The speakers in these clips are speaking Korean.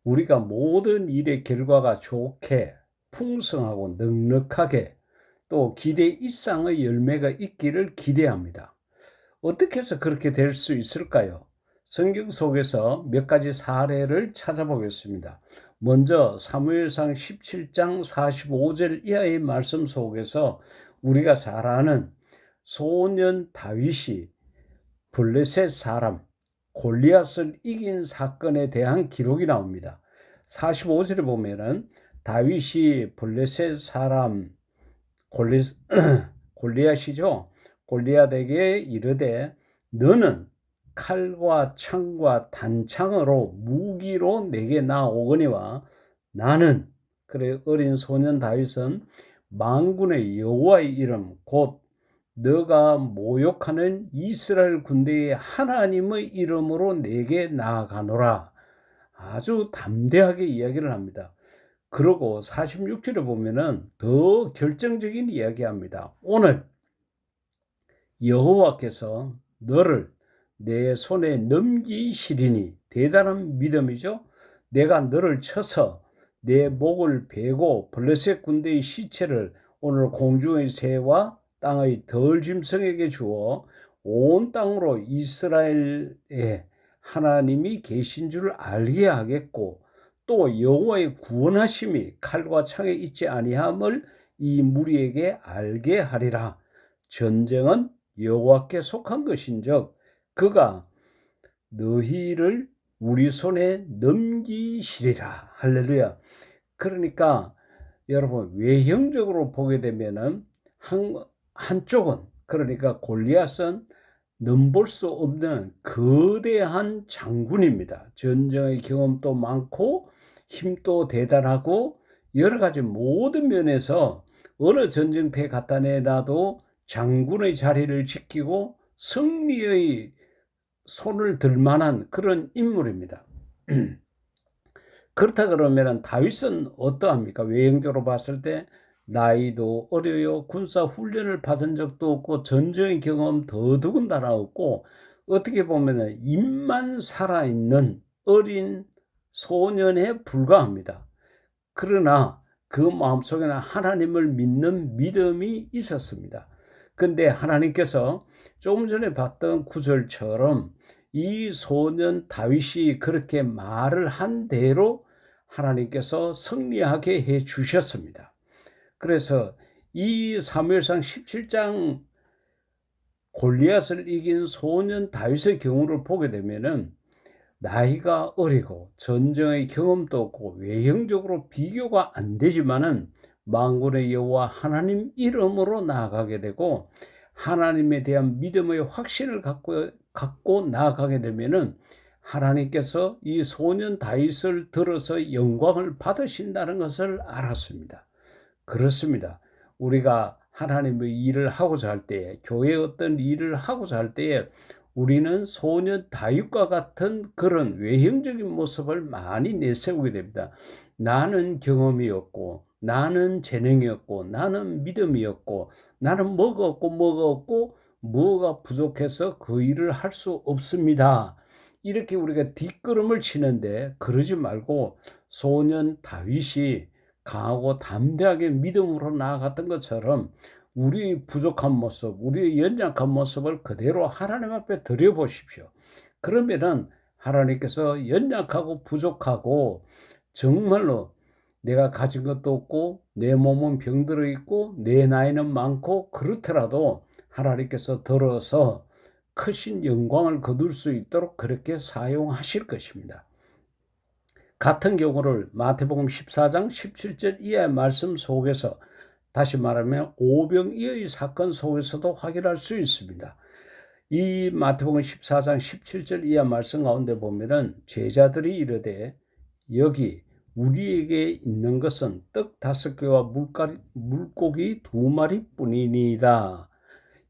우리가 모든 일의 결과가 좋게 풍성하고 넉넉하게 또 기대 이상의 열매가 있기를 기대합니다. 어떻게 해서 그렇게 될 수 있을까요? 성경 속에서 몇 가지 사례를 찾아보겠습니다. 먼저 사무엘상 17장 45절 이하의 말씀 속에서 우리가 잘 아는 소년 다윗이 블레셋 사람 골리앗을 이긴 사건에 대한 기록이 나옵니다. 45절에 보면은 다윗이 블레셋 사람 골리앗이죠. 골리앗에게 이르되 너는 칼과 창과 단창으로 무기로 내게 나오거니와 나는 그래 어린 소년 다윗은 만군의 여호와의 이름 곧 너가 모욕하는 이스라엘 군대의 하나님의 이름으로 내게 나아가노라. 아주 담대하게 이야기를 합니다. 그러고 46절에 보면은 더 결정적인 이야기합니다. 오늘 여호와께서 너를 내 손에 넘기시리니 대단한 믿음이죠. 내가 너를 쳐서 내 목을 베고 블레셋 군대의 시체를 오늘 공중의 새와 땅의 덜짐승에게 주어 온 땅으로 이스라엘에 하나님이 계신 줄 알게 하겠고 또 여호와의 구원하심이 칼과 창에 있지 아니함을 이 무리에게 알게 하리라. 전쟁은 여호와께 속한 것인즉 그가 너희를 우리 손에 넘기시리라. 할렐루야. 그러니까 여러분 외형적으로 보게 되면은 한쪽은 그러니까 골리앗은 넘볼 수 없는 거대한 장군입니다. 전쟁의 경험도 많고 힘도 대단하고 여러 가지 모든 면에서 어느 전쟁터에 갖다 내놔도 장군의 자리를 지키고 승리의 손을 들 만한 그런 인물입니다. 그렇다 그러면 다윗은 어떠합니까? 외형적으로 봤을 때 나이도 어려요. 군사 훈련을 받은 적도 없고 전쟁의 경험 더더군다나 없고 어떻게 보면 입만 살아있는 어린 소년에 불과합니다. 그러나 그 마음속에는 하나님을 믿는 믿음이 있었습니다. 근데 하나님께서 조금 전에 봤던 구절처럼 이 소년 다윗이 그렇게 말을 한 대로 하나님께서 승리하게 해 주셨습니다. 그래서 이 사무엘상 17장 골리앗을 이긴 소년 다윗의 경우를 보게 되면은 나이가 어리고 전쟁의 경험도 없고 외형적으로 비교가 안 되지만은 만군의 여호와 하나님 이름으로 나아가게 되고 하나님에 대한 믿음의 확신을 갖고 나아가게 되면은 하나님께서 이 소년 다윗을 들어서 영광을 받으신다는 것을 알았습니다. 그렇습니다. 우리가 하나님의 일을 하고자 할 때에 교회의 어떤 일을 하고자 할 때에 우리는 소년 다윗과 같은 그런 외형적인 모습을 많이 내세우게 됩니다. 나는 경험이 없고 나는 재능이 없고 나는 믿음이 없고 나는 뭐가 없고 뭐가 부족해서 그 일을 할 수 없습니다. 이렇게 우리가 뒷걸음을 치는데 그러지 말고 소년 다윗이 강하고 담대하게 믿음으로 나아갔던 것처럼 우리의 부족한 모습, 우리의 연약한 모습을 그대로 하나님 앞에 드려보십시오. 그러면은 하나님께서 연약하고 부족하고 정말로 내가 가진 것도 없고 내 몸은 병들어 있고 내 나이는 많고 그렇더라도 하나님께서 들어서 크신 영광을 거둘 수 있도록 그렇게 사용하실 것입니다. 같은 경우를 마태복음 14장 17절 이하의 말씀 속에서 다시 말하면 오병이어의 사건 속에서도 확인할 수 있습니다. 이 마태복음 14장 17절 이하 말씀 가운데 보면은 제자들이 이르되 여기 우리에게 있는 것은 떡 5개와 물고기 2마리뿐이니이다.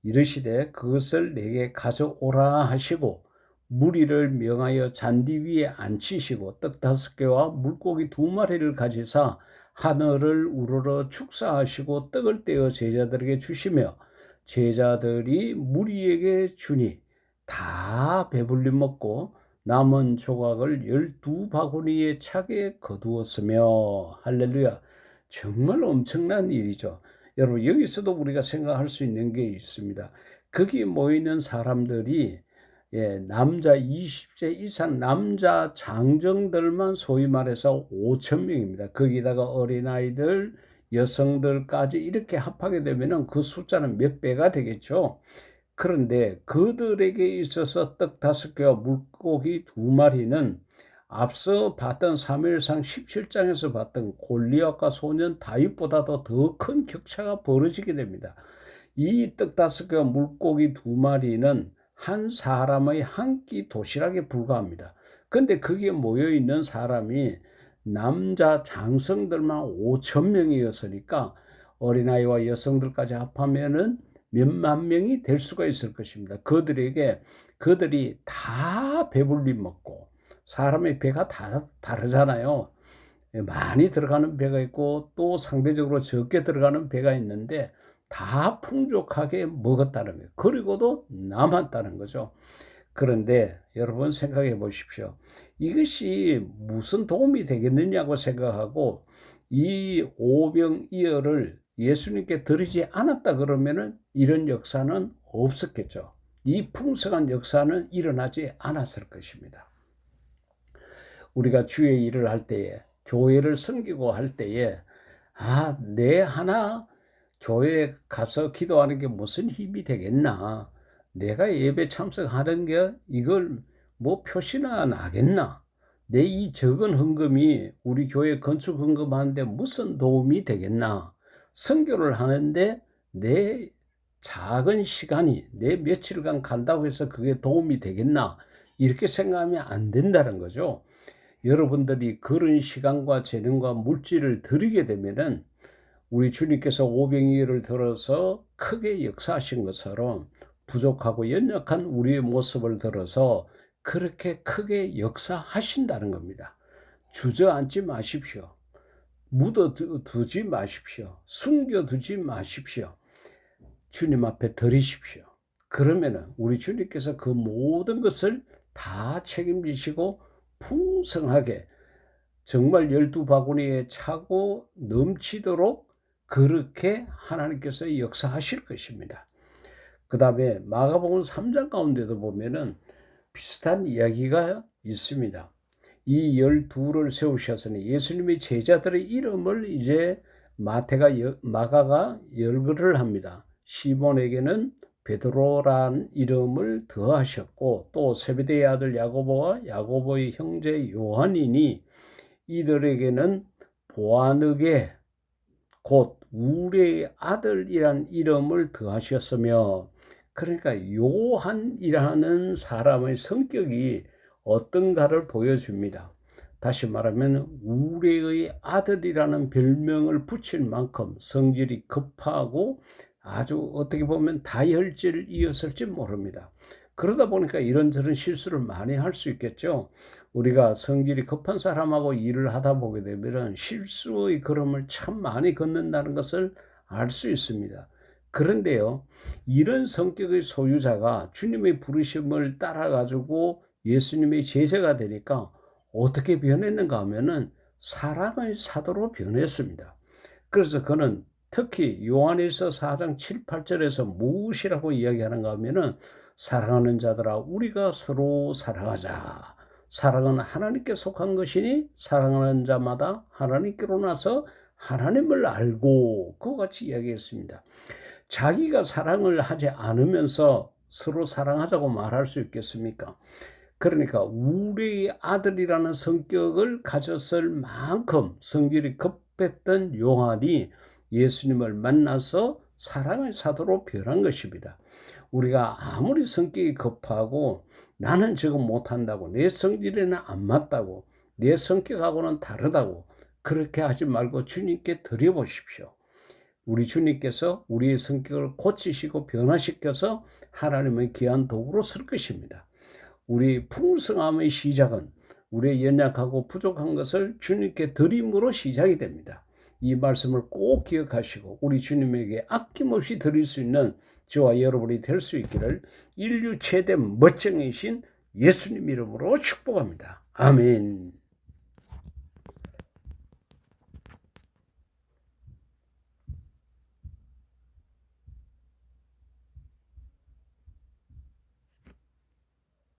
이르시되 그것을 내게 가져오라 하시고 무리를 명하여 잔디 위에 앉히시고 떡 5개와 물고기 2마리를 가지사 하늘을 우러러 축사하시고 떡을 떼어 제자들에게 주시며 제자들이 무리에게 주니 다 배불리 먹고 남은 조각을 12바구니에 차게 거두었으며. 할렐루야. 정말 엄청난 일이죠. 여러분, 여기서도 우리가 생각할 수 있는 게 있습니다. 거기 모이는 사람들이 남자 20세 이상 남자 장정들만 소위 말해서 5천 명입니다. 거기다가 어린아이들, 여성들까지 이렇게 합하게 되면 그 숫자는 몇 배가 되겠죠. 그런데 그들에게 있어서 떡 5개와 물고기 2마리는 앞서 봤던 사무엘상 17장에서 봤던 골리앗과 소년 다윗보다도 더 큰 격차가 벌어지게 됩니다. 이 떡 5개와 물고기 2마리는 한 사람의 한 끼 도시락에 불과합니다. 근데 거기에 모여 있는 사람이 남자 장성들만 5천 명이었으니까 어린아이와 여성들까지 합하면은 몇만 명이 될 수가 있을 것입니다. 그들이 다 배불리 먹고, 사람의 배가 다 다르잖아요. 많이 들어가는 배가 있고 또 상대적으로 적게 들어가는 배가 있는데 다 풍족하게 먹었다는 거예요. 그리고도 남았다는 거죠. 그런데 여러분 생각해 보십시오. 이것이 무슨 도움이 되겠느냐고 생각하고 이 오병이어를 예수님께 드리지 않았다 그러면은 이런 역사는 없었겠죠. 이 풍성한 역사는 일어나지 않았을 것입니다. 우리가 주의 일을 할 때에, 교회를 섬기고 할 때에, 내 하나 교회에 가서 기도하는 게 무슨 힘이 되겠나? 내가 예배 참석하는 게 이걸 뭐 표시나 나겠나? 내 이 적은 헌금이 우리 교회 건축 헌금하는데 무슨 도움이 되겠나? 선교를 하는데 내 작은 시간이 내 며칠간 간다고 해서 그게 도움이 되겠나? 이렇게 생각하면 안 된다는 거죠. 여러분들이 그런 시간과 재능과 물질을 드리게 되면은 우리 주님께서 오병이어를 들어서 크게 역사하신 것처럼 부족하고 연약한 우리의 모습을 들어서 그렇게 크게 역사하신다는 겁니다. 주저앉지 마십시오. 묻어두지 마십시오. 숨겨두지 마십시오. 주님 앞에 드리십시오. 그러면은 우리 주님께서 그 모든 것을 다 책임지시고 풍성하게 정말 12바구니에 차고 넘치도록 그렇게 하나님께서 역사하실 것입니다. 그 다음에 마가복음 3장 가운데도 보면은 비슷한 이야기가 있습니다. 이 12를 세우셨으니 예수님의 제자들의 이름을 이제 마가가 열거를 합니다. 시몬에게는 베드로란 이름을 더하셨고 또 세베대의 아들 야고보와 야고보의 형제 요한이니 이들에게는 보아느게 곧 우레의 아들이란 이름을 더하셨으며, 그러니까 요한이라는 사람의 성격이 어떤가를 보여줍니다. 다시 말하면 우레의 아들이라는 별명을 붙일 만큼 성질이 급하고 아주 어떻게 보면 다혈질이었을지 모릅니다. 그러다 보니까 이런저런 실수를 많이 할 수 있겠죠. 우리가 성질이 급한 사람하고 일을 하다 보게 되면 실수의 걸음을 참 많이 걷는다는 것을 알 수 있습니다. 그런데요, 이런 성격의 소유자가 주님의 부르심을 따라가지고 예수님의 제자가 되니까 어떻게 변했는가 하면은 사랑의 사도로 변했습니다. 그래서 그는 특히 요한일서 4장 7, 8절에서 무엇이라고 이야기하는가 하면은 사랑하는 자들아 우리가 서로 사랑하자. 사랑은 하나님께 속한 것이니 사랑하는 자마다 하나님께로 나서 하나님을 알고 그와 같이 이야기했습니다. 자기가 사랑을 하지 않으면서 서로 사랑하자고 말할 수 있겠습니까? 그러니까 우리의 아들이라는 성격을 가졌을 만큼 성질이 급했던 요한이 예수님을 만나서 사랑의 사도로 변한 것입니다. 우리가 아무리 성격이 급하고 나는 저거 못한다고 내 성질에는 안 맞다고 내 성격하고는 다르다고 그렇게 하지 말고 주님께 드려보십시오. 우리 주님께서 우리의 성격을 고치시고 변화시켜서 하나님의 귀한 도구로 쓸 것입니다. 우리 풍성함의 시작은 우리의 연약하고 부족한 것을 주님께 드림으로 시작이 됩니다. 이 말씀을 꼭 기억하시고 우리 주님에게 아낌없이 드릴 수 있는 저와 여러분이 될 수 있기를 인류 최대 멋쟁이신 예수님 이름으로 축복합니다. 아멘.